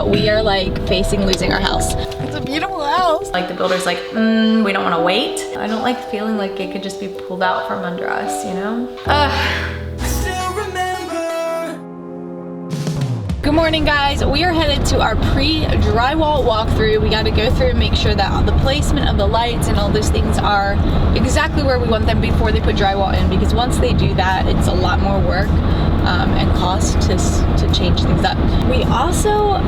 We are like facing losing our house. It's a beautiful house. Like the builder's like, we don't want to wait. I don't like feeling like it could just be pulled out from under us, you know? Good morning, guys. We are headed to our pre-drywall walkthrough. We got to go through and make sure that the placement of the lights and all those things are exactly where we want them before they put drywall in, because once they do that, it's a lot more work and cost to change things up. We also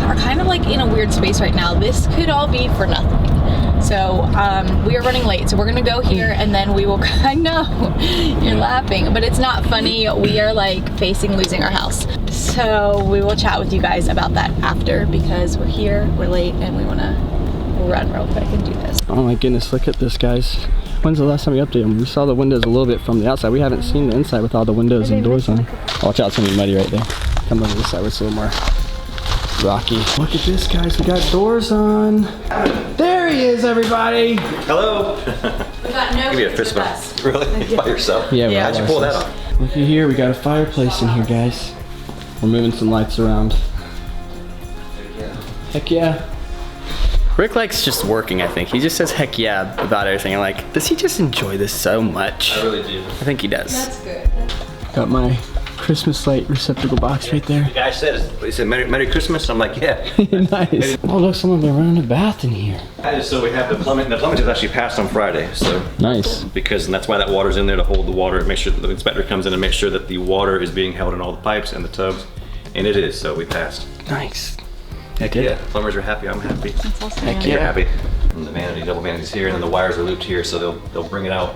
are kind of like in a weird space right now. This could all be for nothing. So we are running late, so we're gonna go here and then we will, I know, you're laughing, but it's not funny. We are like facing losing our house. So we will chat with you guys about that after, because we're here, we're late, and we wanna run real quick and do this. Oh my goodness, look at this, guys. When's the last time we updated them? We saw the windows a little bit from the outside. We haven't seen the inside with all the windows and doors on. Watch out, it's gonna be muddy right there. Come over this side where it's a little more rocky. Look at this, guys, we got doors on. There he is, everybody. Hello. We got no Give me a fist bump. Really? By yourself? Yeah, How'd you pull that off? Look at here, we got a fireplace in here, guys. We're moving some lights around. Heck yeah. Rick likes just working, I think. He just says heck yeah about everything. I'm like, does he just enjoy this so much? I really do. I think he does. That's good. Got my Christmas light receptacle box right there. The guy said, he said Merry Christmas. I'm like, yeah. Nice. Oh, look, someone's been running a bath in here. So we have the plumbing. The plumbing is actually passed on Friday. So nice. Because, and that's why that water's in there, to hold the water, make sure that the inspector comes in and makes sure that the water is being held in all the pipes and the tubs. And it is, so we passed. Nice. Heck yeah. Plumbers are happy, I'm happy. That's awesome. Heck You're yeah. happy. And the vanity, double vanity's here, and then the wires are looped here, so they'll bring it out,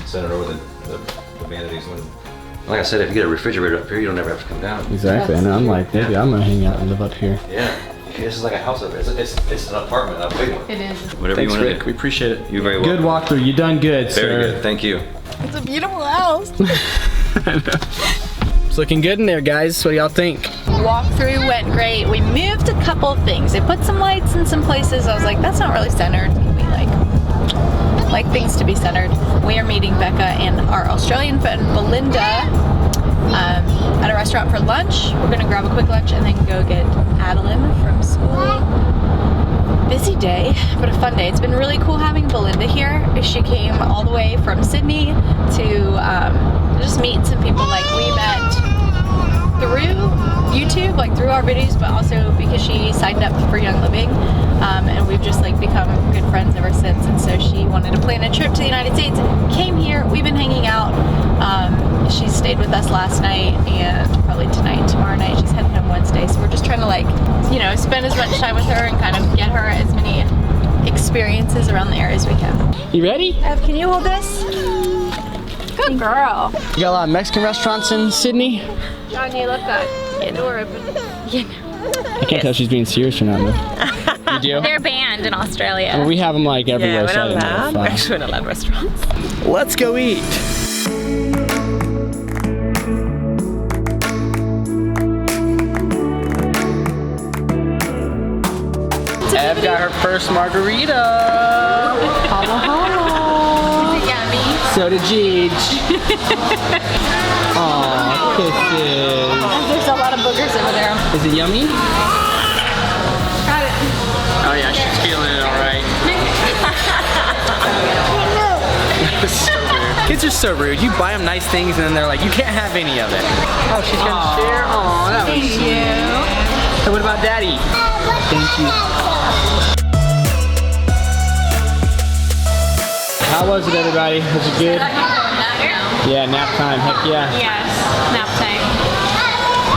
send it over the vanities. And like I said, if you get a refrigerator up here, you don't ever have to come down. Exactly, and I'm like, maybe I'm gonna hang out and live up here. Yeah. This is like a house up here. It's an apartment, a big one. It is. Whatever Thanks, you want Rick. to do. We appreciate it. You're very welcome. Good walkthrough. You done good, sir. Very good. Thank you. It's a beautiful house. It's looking good in there, guys. What do y'all think? Walkthrough went great. We moved a couple of things. They put some lights in some places. I was like, that's not really centered. We like things to be centered. We are meeting Becca and our Australian friend Belinda at a restaurant for lunch. We're gonna grab a quick lunch and then go get Adeline from school. Busy day, but a fun day. It's been really cool having Belinda here. She came all the way from Sydney to just meet some people. Like, we met through YouTube, like through our videos, but also because she signed up for Young Living, and we've just like become good friends ever since. And so she wanted to plan a trip to the United States, came here, we've been hanging out. She stayed with us last night and probably tonight, tomorrow night. She's heading home Wednesday, so we're just trying to like, you know, spend as much time with her and kind of get her as many experiences around the area as we can. You ready? Can you hold this? Good girl. You got a lot of Mexican restaurants in Sydney? John, you look good. Get the door open. I can't tell if she's being serious or not, though. You do? They're banned in Australia. Well, we have them like everywhere, yeah, so I we're don't not know allowed. if, We're actually not allowed restaurants. Let's go eat. Ev got her first margarita. Holla holla. Is it yummy? So did Jeej. Aw, kisses. There's a lot of boogers over there. Is it yummy? Got it. Oh yeah, she's feeling it all right. So weird. Kids are so rude. You buy them nice things and then they're like, you can't have any of it. Oh, she's gonna share? Aw, that was sweet. And what about Daddy? Thank you. How was it, everybody? Was it good? Yeah, nap time. Heck yeah. Yes, nap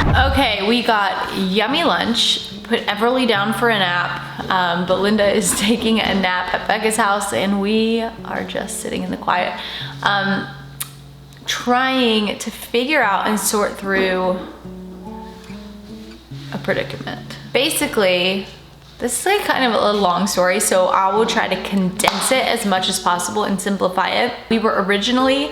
time. Okay, we got yummy lunch. Put Everly down for a nap. Belinda is taking a nap at Becca's house, and we are just sitting in the quiet, trying to figure out and sort through a predicament. Basically, this is like kind of a long story, so I will try to condense it as much as possible and simplify it. We were originally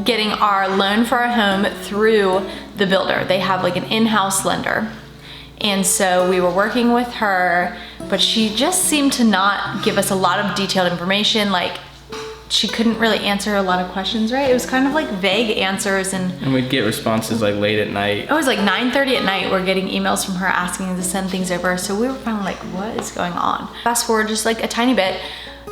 getting our loan for our home through the builder. They have like an in-house lender. And so we were working with her, but she just seemed to not give us a lot of detailed information. Like, she couldn't really answer a lot of questions, right? It was kind of like vague answers, and we'd get responses like late at night. It was like 9:30 at night. We're getting emails from her asking to send things over. So we were finally like, what is going on? Fast forward just like a tiny bit.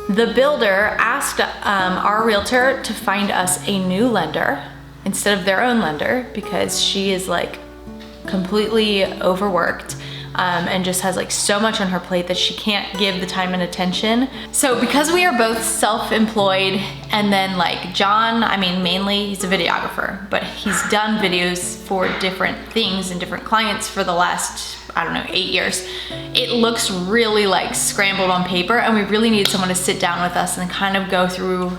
The builder asked our realtor to find us a new lender instead of their own lender, because she is like completely overworked. And just has like so much on her plate that she can't give the time and attention. So because we are both self-employed, and then like John, I mean, mainly he's a videographer, but he's done videos for different things and different clients for the last, I don't know, 8 years. It looks really like scrambled on paper, and we really need someone to sit down with us and kind of go through,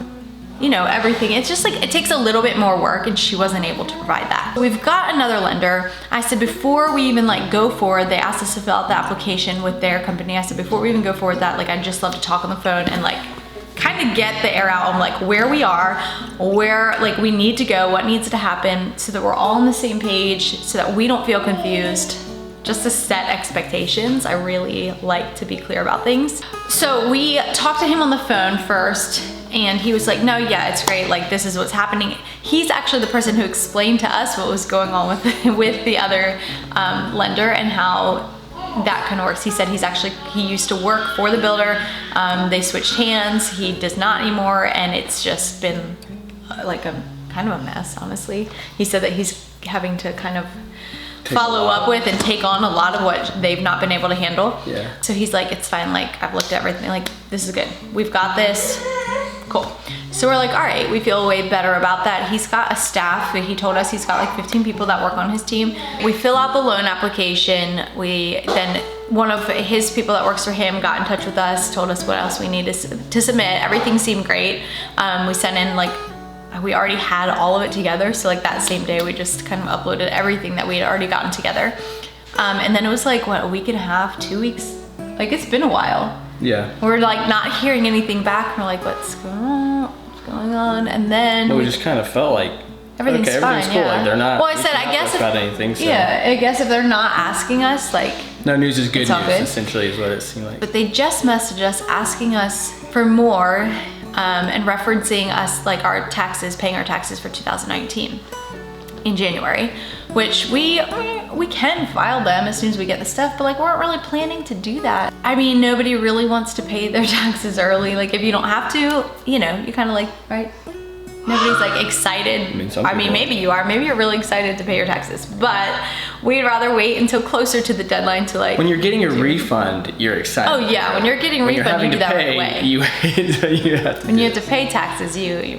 you know, everything. It's just like, it takes a little bit more work, and she wasn't able to provide that. We've got another lender. I said before we even like go forward, they asked us to fill out the application with their company. I said before we even go forward that, like, I'd just love to talk on the phone and like kind of get the air out on like where we are, where like we need to go, what needs to happen, so that we're all on the same page, so that we don't feel confused. Just to set expectations. I really like to be clear about things. So we talked to him on the phone first, and he was like, no, yeah, it's great. Like, this is what's happening. He's actually the person who explained to us what was going on with the other lender and how that kind of works. He said he used to work for the builder. They switched hands. He does not anymore. And it's just been like a kind of a mess, honestly. He said that he's having to kind of follow up with and take on a lot of what they've not been able to handle. Yeah. So he's like, it's fine, like I've looked at everything, like this is good. We've got this, cool. So we're like, all right, we feel way better about that. He's got a staff, he told us he's got like 15 people that work on his team. We fill out the loan application. Then one of his people that works for him got in touch with us, told us what else we needed to submit. Everything seemed great. We sent in like, we already had all of it together. So like that same day, we just kind of uploaded everything that we had already gotten together. And then it was like, what, a week and a half, 2 weeks? Like, it's been a while. Yeah. We're like not hearing anything back. We're like, what's going on? What's going on? And then we just kind of felt like everything's fine. Cool. Yeah. Like they're not. Well, I said, I guess about anything. So. Yeah, I guess if they're not asking us, like, no news is good news. Good. Essentially, is what it seemed like. But they just messaged us asking us for more. And referencing us like our taxes, paying our taxes for 2019 in January, which we can file them as soon as we get the stuff, but like we weren't really planning to do that. I mean, nobody really wants to pay their taxes early. Like if you don't have to, you know, you kind of like, right? Nobody's like excited. I mean, maybe you are. Maybe you're really excited to pay your taxes, but we'd rather wait until closer to the deadline to like. When you're getting a refund, you're excited. Oh yeah, when you're getting a refund, you do that right away. You have to. When you have to pay taxes, you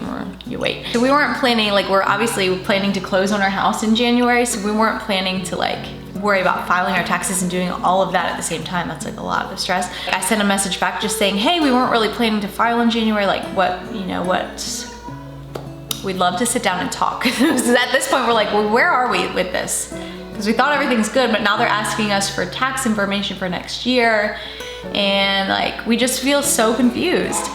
wait. So we weren't planning, like we're obviously planning to close on our house in January, so we weren't planning to like worry about filing our taxes and doing all of that at the same time. That's like a lot of stress. I sent a message back just saying, hey, we weren't really planning to file in January. Like we'd love to sit down and talk. At this point, we're like, well, where are we with this? Because we thought everything's good, but now they're asking us for tax information for next year. And like, we just feel so confused.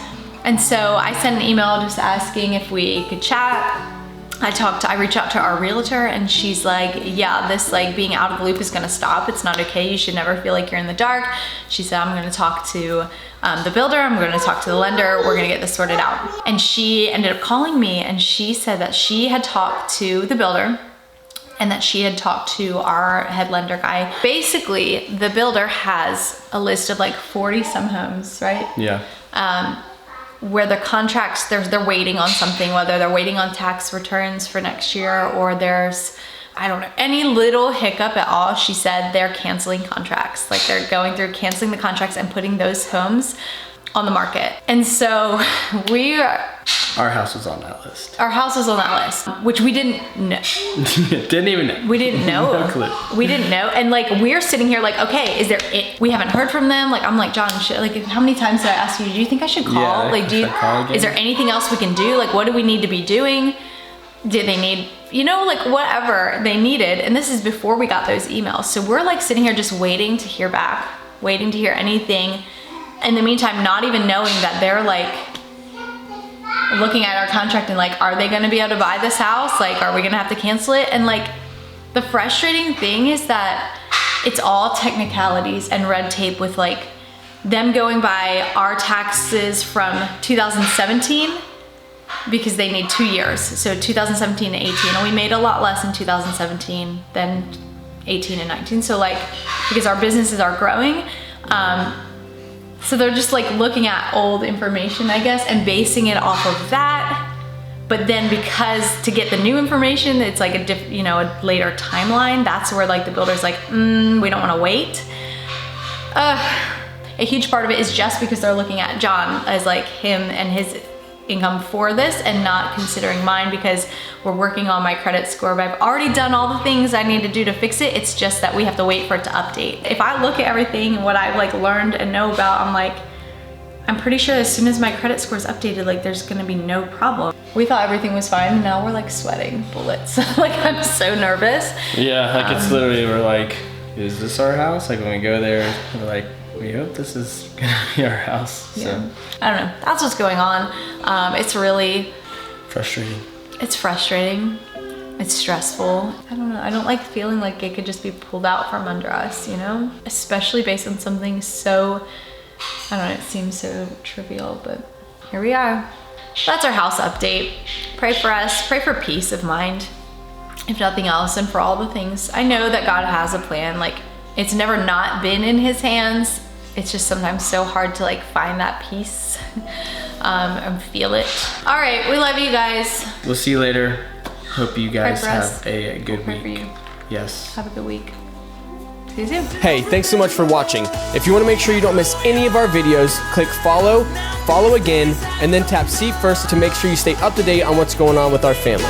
And so I sent an email just asking if we could chat. I reached out to our realtor, and she's like, yeah, this like being out of the loop is gonna stop. It's not okay. You should never feel like you're in the dark. She said, I'm gonna talk to the builder, I'm gonna talk to the lender, we're gonna get this sorted out. And she ended up calling me, and she said that she had talked to the builder and that she had talked to our head lender guy. Basically, the builder has a list of like 40 some homes, right? Yeah. Where their contracts, they're waiting on something, whether they're waiting on tax returns for next year or there's, I don't know, any little hiccup at all. She said they're canceling contracts. Like they're going through canceling the contracts and putting those homes on the market. And so our house was on that list. Our house was on that list, which we didn't know. Didn't even know. We didn't know. No clue. We didn't know. And like, we're sitting here like, okay, we haven't heard from them. Like, I'm like, John, like, how many times did I ask you, do you think I should call? Yeah, like, is there anything else we can do? Like, what do we need to be doing? Do they need, you know, like whatever they needed? And this is before we got those emails. So we're like sitting here just waiting to hear back, waiting to hear anything. In the meantime, not even knowing that they're like, looking at our contract and like, are they gonna be able to buy this house? Like, are we gonna have to cancel it? And like, the frustrating thing is that it's all technicalities and red tape with like them going by our taxes from 2017 because they need 2 years. So 2017 and 18, and we made a lot less in 2017 than 18 and 19. So like, because our businesses are growing, so they're just like looking at old information, I guess, and basing it off of that. But then because to get the new information, it's like a later timeline. That's where like the builder's like, we don't want to wait. A huge part of it is just because they're looking at John as like him and his income for this and not considering mine, because we're working on my credit score, but I've already done all the things I need to do to fix it. It's just that we have to wait for it to update. If I look at everything and what I've like learned and know about, I'm pretty sure as soon as my credit score is updated, like there's gonna be no problem. We thought everything was fine, and now we're like sweating bullets. Like I'm so nervous. Yeah, like it's literally, we're like, is this our house? Like when we go there, we're like, we hope this is gonna be our house. Yeah. So I don't know, that's what's going on. It's really frustrating. It's frustrating. It's stressful. I don't know, I don't like feeling like it could just be pulled out from under us, you know? Especially based on something so, I don't know, it seems so trivial, but here we are. That's our house update. Pray for us, pray for peace of mind, if nothing else, and for all the things. I know that God has a plan. Like, it's never not been in his hands. It's just sometimes so hard to like find that peace and feel it. All right, we love you guys. We'll see you later. Hope you guys Pray for us. have a good Pray week. for you. Yes. Have a good week. See you soon. Hey, thanks so much for watching. If you want to make sure you don't miss any of our videos, click follow, follow again, and then tap see first to make sure you stay up to date on what's going on with our family.